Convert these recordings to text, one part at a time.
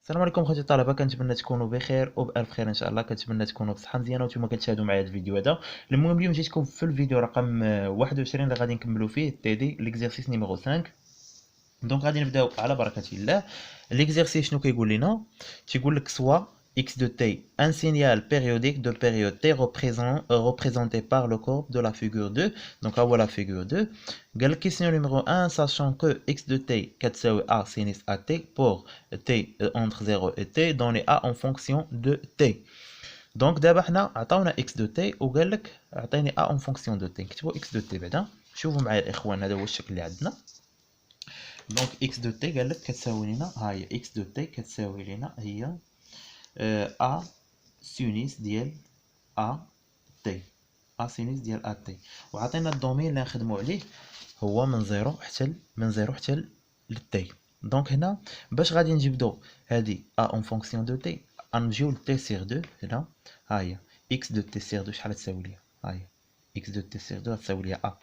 السلام عليكم خوتي الطلبه، كنتمنى تكونوا بخير وبالف خير ان شاء الله. كنتمنى تكونوا بصحه مزيانه وانتم كتشاهدوا معايا هذا الفيديو هذا. المهم اليوم جيتكم في الفيديو رقم 21 اللي غادي نكملوا فيه تي دي ليكزيرسيس نيميرو 5. دونك غادي نبداو على بركه الله. ليكزيرسيس شنو كيقول لنا؟ تيقول لك سوا x de t un signal périodique de période t représenté par le corps de la figure 2. Donc là voilà la figure 2. قال لك question numéro 1 sachant que x de t كتساوي a sinus at pour t entre 0 et t donné a en fonction de t. دونك دابا حنا عطاونا x de t وقال لك عطيني a en fonction de t. نكتبوا x de t بعدا. شوفوا معايا الاخوان، هذا هو الشكل اللي عندنا. دونك x de t قال لك كتساوي لنا، ها هي x de t كتساوي لنا هي ا سينيس ديال ا تي، ا سينيس ديال ا تي، وعطينا الدومين اللي نخدموا عليه هو من زيرو حتى للتي. دونك هنا باش غادي نجبدو هادي ا اون فونكسيون دو تي غنمشيو لتي سيغ دو. هنا ها هي اكس دو تي سيغ دو شحال تساوي ليا؟ ها هي اكس دو تي سيغ دو غتساوي ليا ا.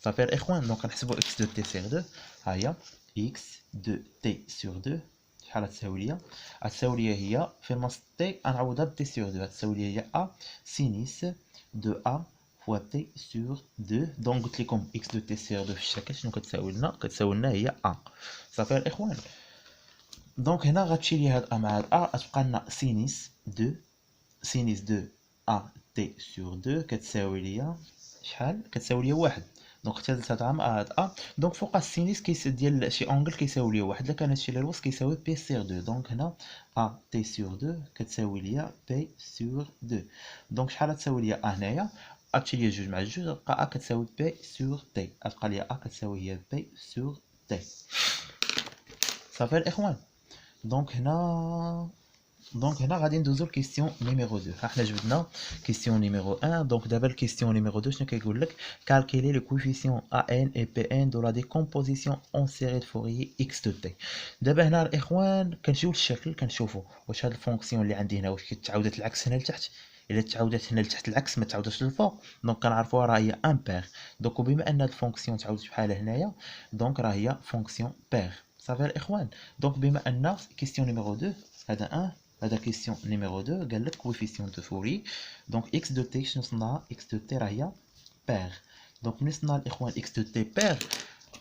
صافي الاخوان، دونك غنحسبو اكس دو تي سيغ دو. ها هي اكس دو تي سيغ دو شحال غتساوي ليا؟ غتساوي ليا هي في الماس تي غنعوضها بتي سيغ دو، غتساوي ليا هي ا سينيس دو ا فوا تي سور 2. دونك قلت لكم اكس دو تي سور 2 في الشكل شنو كتساوي لنا؟ كتساوي لنا هي ا. صافي الاخوان، دونك هنا غتمشي لي هاد ا مع هاد ا، غتبقى لنا سينيس 2 ا تي سور 2 كتساوي ليا شحال؟ كتساوي ليا واحد. دونك اختزلت هاد ا مع هاد ا، دونك فوق السينيس ديال شي اونغل كيساوي ليا واحد، الا كان هادشي اللي الوسط كيساوي بي سور 2. دونك هنا ا تي سور 2 كتساوي ليا بي سور 2. دونك شحال غتساوي ليا ا هنايا؟ غتمشي ليا جوج مع جوج، غتبقى ا كتساوي بي سور تي، غتبقى ليا ا كتساوي هي بي سور تي. صافي الاخوان، دونك هنا غادي ندوزو لكيسيون نيميرو 2. ها حنا جبدنا كيسيون نيميرو 1. دونك دابا الكيسيون نيميرو 2 شنو كيقول لك؟ كالكيلي لو كوفيسيون ان اي بي ان دو لا ديكومبوزيسيون اون سيري دو فوريي اكس دو تي. دابا هنا الاخوان كنمشيو للشكل كنشوفوا واش هاد الفونكسيون اللي عندي هنا واش كتعاودت العكس هنا لتحت. الا تعاودت هنا لتحت العكس ما تعاودش للفوق، دونك كنعرفوها راه هي امبير. دونك وبما ان هاد الفونكسيون تعاودت بحال هنايا، دونك راه هي فونكسيون بير. صافي الاخوان، دونك بما ان كيسيون نيميرو 2 هذا 1، هذا كيسيون نيميرو 2 قال لك كوفيسيون دو فوري. دونك اكس دو تي شنو صناها؟ اكس دو تي راه هي بير. دونك ملي صنع الاخوان اكس دو تي بير،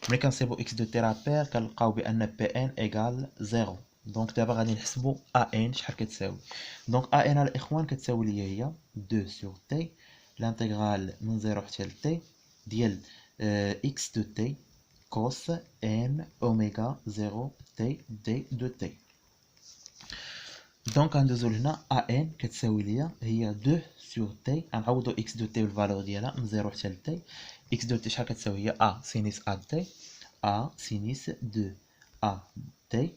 ملي كنصيبو اكس دو تي راه بير كنلقاو بان بي ان ايكال 0. دونك دابا غادي نحسبو ا ان شحال كتساوي. دونك ا ان الاخوان كتساوي ليا هي 2 سور تي لانتيغرال من 0 حتى ل تي ديال اكس دو تي كوس ان اوميغا 0 تي دي دو تي. دونك غندوزو لهنا ا ان كتساوي ليا هي 2 سور تي، غنعوضو اكس دو تي بالفالور ديالها من 0 حتى ل تي. اكس دو تي شحال كتساوي؟ هي ا سينيس ا تي، ا سينيس 2 ا تي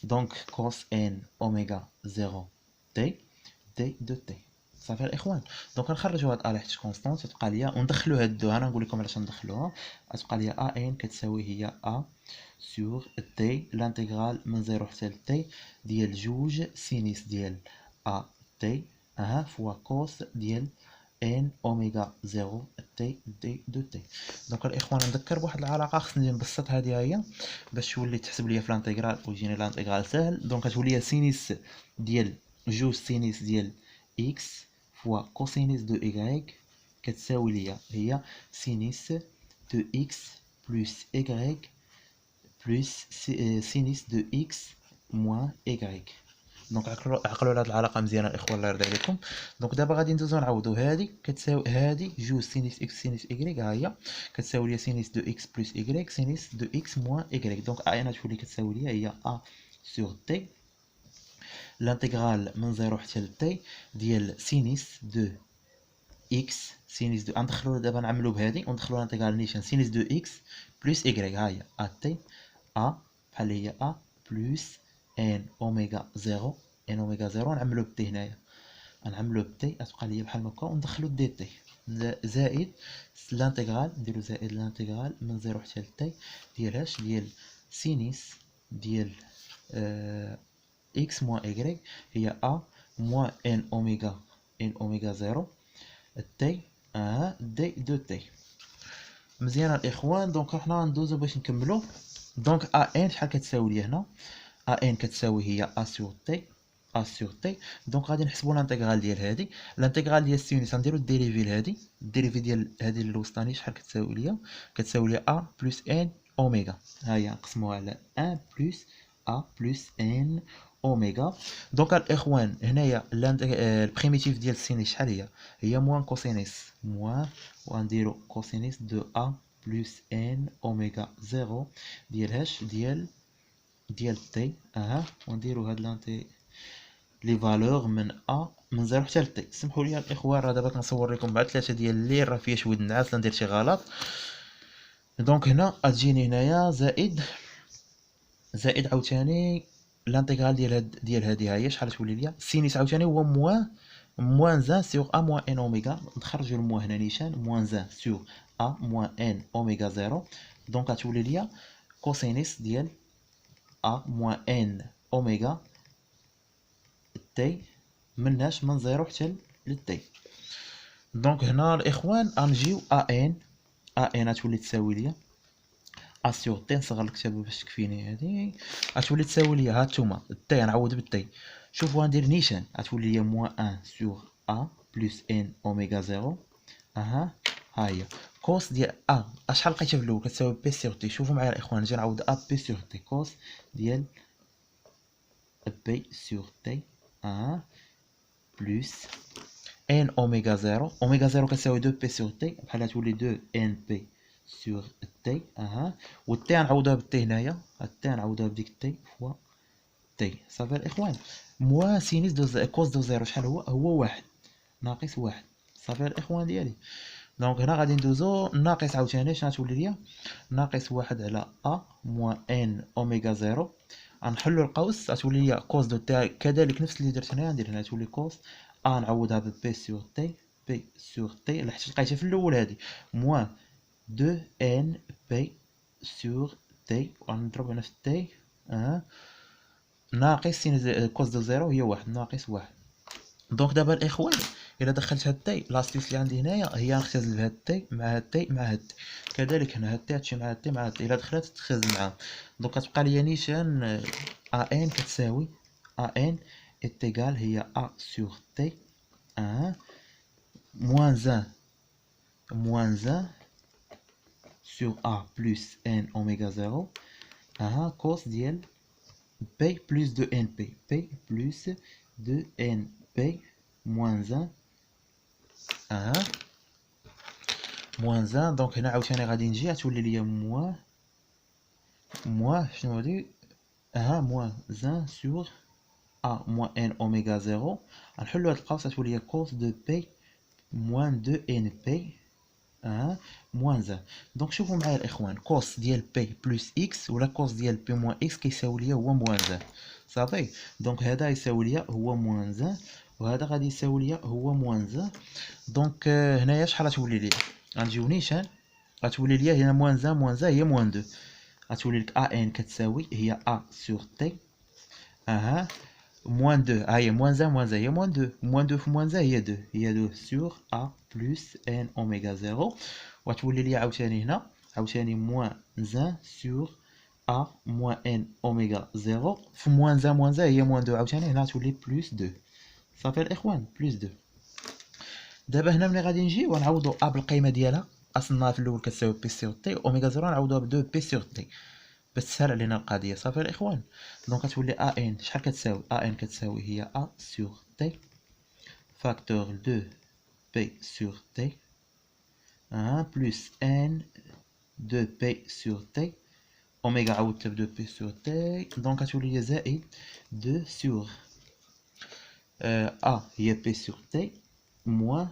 دونك كوس ان اوميغا 0 تي دي دو تي. صافي الاخوان، دونك غنخرجوا هاد ا اللي حيت كونستانت تبقى ليا وندخلوا هاد دو. انا نقول لكم علاش ندخلوها. غتبقى ليا ا ان كتساوي هي ا سور تي لانتيغرال من 0 حتى ل تي ديال جوج سينيس ديال ا تي فوا كوس ديال ان اوميغا 0 تي دي دو تي. دونك الاخوان نذكر بواحد العلاقه خصني نبسط هذه هي باش تولي تحسب ليا في الانتيغرال ويجيني الانتيغرال ساهل. دونك غتولي سينيس ديال جوج سينيس ديال اكس فوا كوسينيس دو ايغريك كتساوي ليا هي سينيس دو اكس بلس ايغريك بلس سينيس دو اكس موان ايغريك. دونك عقلوا على هاد العلاقه مزيانه الاخوان الله يرضي عليكم. دونك دابا غادي ندوزو نعوضو هادي كتساوي هادي جوج سينيس اكس سينيس ايغريك، ها هي كتساوي ليا سينيس دو اكس بلس ايغريك سينيس دو اكس موان ايغريك. دونك ا ان تولي كتساوي ليا هي ا سور تي لانتيغرال من 0 حتى ل تي ديال سينيس دو اكس سينيس دو ندخلو دابا نعملو بهادي وندخلو الانتيغرال نيشان سينيس دو اكس بلس ايغريك، ها هي ا تي ا بحال هي ا بلس ان اوميغا 0 ان اوميغا 0 نعملو بتي هنايا، نعملو بتي غتبقى ليا بحال هكا وندخلو دي تي زائد الانتيغرال نديرو زائد الانتيغرال من 0 حتى ل تي ديال اش ديال سينيس ديال اكس موان ايغريك هي ا موان ان اوميغا 0 تي دي دو تي. مزيان الاخوان، دونك حنا ندوزو باش نكملو. دونك ا ان شحال كتساوي ليا هنا؟ ا ان كتساوي هي ا سور تي، ا سور تي. دونك غادي نحسبوا لانتيغرال ديال هادي. لانتيغرال ديال السينوس غنديرو الديريفي لهادي، الديريفي ديال هادي الوسطاني شحال كتساوي ليا؟ كتساوي ليا ا بلس ان اوميغا. ها هي نقسموها على 1 بلس ا بلس ان اوميغا. دونك الاخوان هنايا البريميتيف ديال السينوس شحال هي؟ هي موان كوسينيس، موان وغنديرو كوسينيس دو ا بلس ان اوميغا زيرو ديال هاش ديال تي. ونديرو هاد لانتي لي فالور من ا من زيرو حتى لتي. سمحوا لي الاخوان، راه دابا كنصور لكم مع 3 ديال الليل، راه فيها شويه النعاس لا ندير شي غلط. دونك هنا غتجيني هنايا زائد عاوتاني لانتيغرال ديال هادي. ها هي شحال تولي ليا؟ سينيس عاوتاني هو موان زان سور ا موان ان اوميغا. نخرجو الموان هنا نيشان، موان زان سور ا موان ان اوميغا زيرو. دونك غتولي ليا كوسينيس ديال ا موان ان اوميغا تي مناش من زيرو حتى لتي. دونك هنا الاخوان غنجيو ا ان غتولي تساوي ليا ا سور تي. نصغر الكتابه باش تكفيني هادي. غتولي تساوي ليا هانتوما التي غنعوض بالتي. شوفوا غندير نيشان، غتولي ليا موان 1 سور ا بلس ان اوميغا زيرو. ها هي كوس ديال ا شحال لقيتها في الاول؟ كتساوي بي سور تي. شوفوا معايا الاخوان، نجي نعوض ا بي سور تي. كوس ديال بي سور تي بلس ان اوميغا زيرو. اوميغا زيرو كتساوي 2 بي سور تي، بحال تولي 2 ان بي سور تي. والتي غنعوضوها بالتي هنايا، التي غنعوضوها بديك التي فوا تي. صافي الاخوان. موان سينيس دو كوس دو زيرو شحال هو؟ هو واحد ناقص واحد. صافي الاخوان ديالي. دونك هنا غادي ندوزو ناقص عاوتاني. شنو غتولي ليا؟ ناقص واحد على ا موان ان اوميغا زيرو. غنحلو القوس، غتولي ليا كوس دو تي كذلك نفس اللي درت هنايا. ندير هنا تولي كوس ا نعوضها ببي سور تي، بي سور تي حيت لقيتها في الاول هادي موان 2 ان بي سور تي. وغنضرب هنا في تي ناقص سين كوس دو زيرو هي واحد ناقص واحد. دونك دابا الاخوان الا دخلت هاد تي، لاستيس اللي عندي هنايا هي نختزل بهاد تي مع هاد تي مع هاد تي. كذلك هنا هاد تي تمشي مع هاد تي مع هاد تي. الا دخلت تختزل معاهم. دونك كتبقى ليا نيشان ا ان كتساوي ا ان اتيغال هي ا سور تي موان زان سور ا بلس ان اوميغا زيرو كوس ديال بي بلس دو ان بي، بي بلس دو ان بي موان زان موان زان. دونك هنا عاوتاني غادي نجي غتولي ليا موان شنو هادي؟ موان زان سور ا موان ان اوميغا زيرو. غنحلو هاد القوس غتولي ليا كوس دو بي موان دو ان بي موان زان. دونك شوفوا معايا الاخوان، كوس ديال بي بلس اكس ولا كوس ديال بي موان اكس كيساوي ليا هو موان زان. صافي. دونك هذا يساوي ليا هو موان زان، وهذا غادي يساوي ليا هو موان زان. دونك هنايا شحال غتولي ليا؟ غنجيو نيشان غتولي ليا هنا موان زان هي موان دو. غتولي لك ا ان كتساوي هي ا سور تي موان دو. ها هي موان زان هي موان دو. موان دو في موان زان هي دو سور ا بلس ان اوميغا زيرو. وغتولي ليا عاوتاني هنا عاوتاني موان زان سور ا موان ان اوميغا زيرو. في موان زان هي موان دو عاوتاني هنا تولي بلس دو. صافي الاخوان بلس دو. دابا هنا ملي غادي نجيو غنعوضو ا بالقيمه ديالها، اصلنا في الاول كتساوي بي سور تي، اوميغا زيرو نعوضوها ب 2 بي سور تي باش تسهل علينا القضيه. صافي الاخوان. دونك كتولي ا ان شحال كتساوي؟ ا ان كتساوي هي ا سور تي فاكتور 2 بي سور تي بلس ان 2 بي سور تي. اوميغا عوضتها ب 2 بي سور تي. دونك كتولي لي زائد 2 سور ا هي بي سور تي موان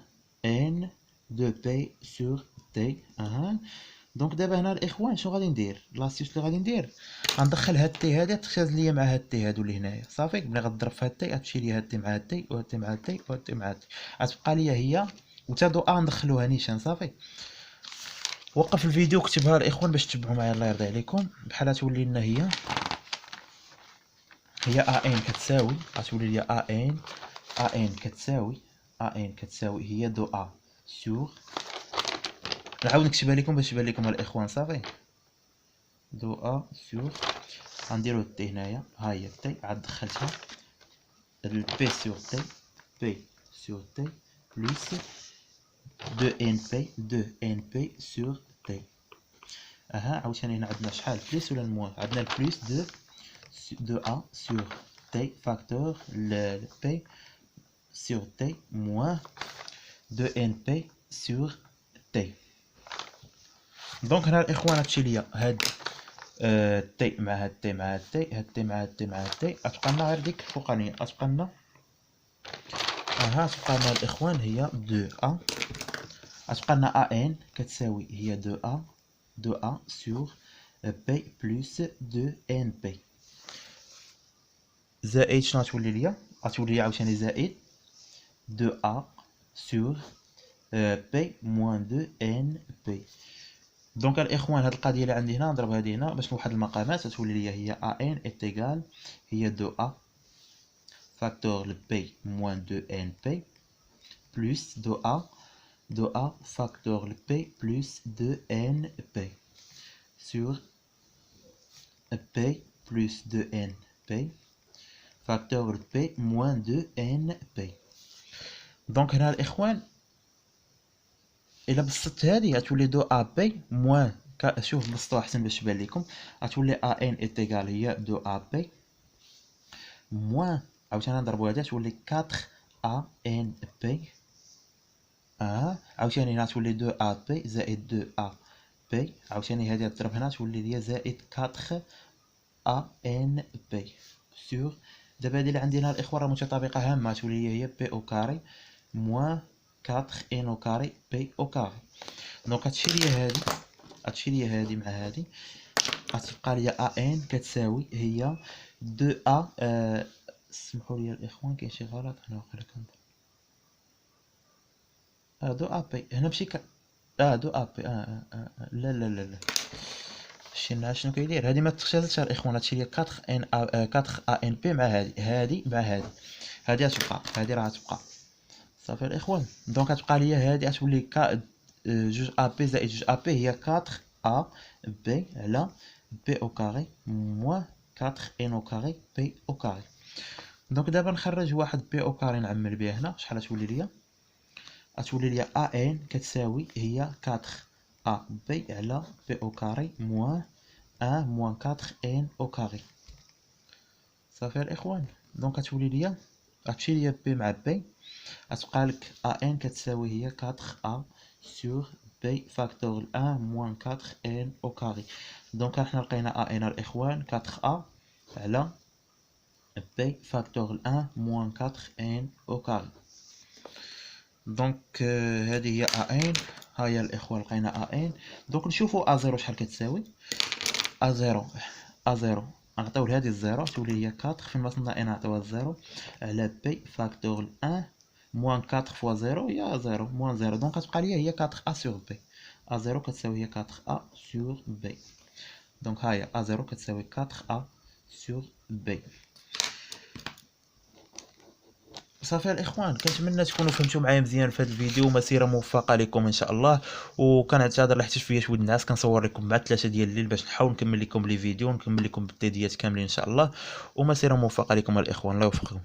ان 2 بي سور تي. دونك دابا هنا الاخوان شنو غادي ندير؟ لاستيس اللي غادي ندير غندخل هاد تي هادي تختزل ليا مع هاد تي هادو اللي هنايا. صافي. ملي غضرب في هاد تي غتمشي ليا هاد تي مع هاد تي وهاد تي مع هاد تي وهاد تي مع هاد تي غتبقى ليا هي وتادو ا ندخلوها نيشان. صافي. وقف الفيديو كتبها الاخوان باش تتبعوا معايا الله يرضي عليكم. بحال تولي لنا هي ا ان كتساوي غتولي ليا ا ان كتساوي هي دو ا سور. نعاود نكتبها لكم باش تبان لكم الاخوان. صافي. دو ا سور غنديرو تي هنايا، ها هي تي عاد دخلتها بي سور تي، بي سور تي بلس 2 ان بي سور تي. اها عاوتاني هنا عندنا شحال بليس ولا الموان؟ عندنا البليس دو ا سور تي فاكتور بي سور تي موان 2 ان بي سور تي. دونك هنا الاخوان هادشي ليا هاد تي مع هاد تي مع هاد تي، هاد تي مع هاد تي مع هاد تي، غتبقى لنا غير ديك الفوقانيه، غتبقى لنا تبقى لنا الاخوان هي 2 ا، غتبقى لنا ا ان كتساوي هي 2 ا سور بي بلس 2 ان بي زائد شنو غتولي ليا؟ غتولي لي عاوتاني زائد 2 ا سور بي موان 2 ان بي. دونك الاخوان هاد القضيه اللي عندي هنا نضرب هذه هنا باش نوحد المقامات، غتولي لي هي ا ان ايتيغال هي 2 ا فاكتور بي موان 2 ان بي بلس 2 ا فاكتور بي بلس 2 ان بي sur P plus 2NP facteur P moins 2NP. دونك هنا الاخوان الا بسطت هذه غتولي 2 ا بي موان شوف بسطوها احسن باش تبان لكم، غتولي ا ان ايتيغال هي 2 ا بي موان عاوتاني نضربو هذه تولي 4 ا ان بي عاوتاني هنا تولي 2 ا بي زائد 2 ا بي، عاوتاني هذه تضرب هنا تولي ليا زائد 4 ا ان بي سور. دابا هذه اللي عندنا الاخوان راه متطابقه هامه، تولي هي بي او كاري موان 4 ان او كاري بي او كاري. دونك هادشي ليا هادي مع هادي غتبقى ليا ا ان كتساوي هي 2 ا سمحوا لي الاخوان كاين شي غلط هنا واقيلا كنظن 2 ا بي هنا ماشي 2 ا بي لا لا لا لا شنو كيدير هادي ما تختلطش الاخوان. هادشي ليا 4 ان 4 ا ان بي مع هادي مع هادي غتبقى هادي راه غتبقى صافي الاخوان. دونك غتبقى ليا هادي غتولي جوج ا بي زائد جوج ا بي هي 4 ا بي على بي او كاري موان 4 ان او كاري بي او كاري. دونك دابا نخرج واحد بي او كاري نعمل به هنا، شحال غتولي ليا؟ غتولي ليا ا ان كتساوي هي 4 ا بي على بي او كاري موان 1 موان 4 ان او كاري. صافي الاخوان. دونك غتولي ليا غتمشي ليا بي مع بي غتبقى لك ا ان كتساوي هي 4 ا سور بي فاكتور 1 موان 4 ان او كاري. دونك حنا لقينا ا ان الاخوان 4 ا على بي فاكتور 1 موان 4 ان او كاري. دونك هذه هي ا ان، ها هي الاخوان لقينا ا ان. دونك نشوفوا ا زيرو شحال كتساوي. ا زيرو نعطيو لهادي الزيرو تولي هي 4 فين ما صدنا ان نعطيوها الزيرو على بي فاكتور 1 موان 4 فوا زيرو هي زيرو موان زيرو. دونك غتبقى ليا هي 4 ا سور بي، ا زيرو كتساوي هي 4 ا سور بي. دونك ها هي ا زيرو كتساوي 4 ا سور بي. صافي الاخوان، كنتمنى تكونوا فهمتوا معايا مزيان في هذا الفيديو. مسيره موفقه لكم ان شاء الله. وكنعتذر لا حيت فيا شويه الناس كنصور لكم مع 3 ديال الليل باش نحاول نكمل لكم لي فيديو ونكمل لكم بالتيديات كاملين ان شاء الله. ومسيره موفقه لكم الاخوان، الله يوفقكم.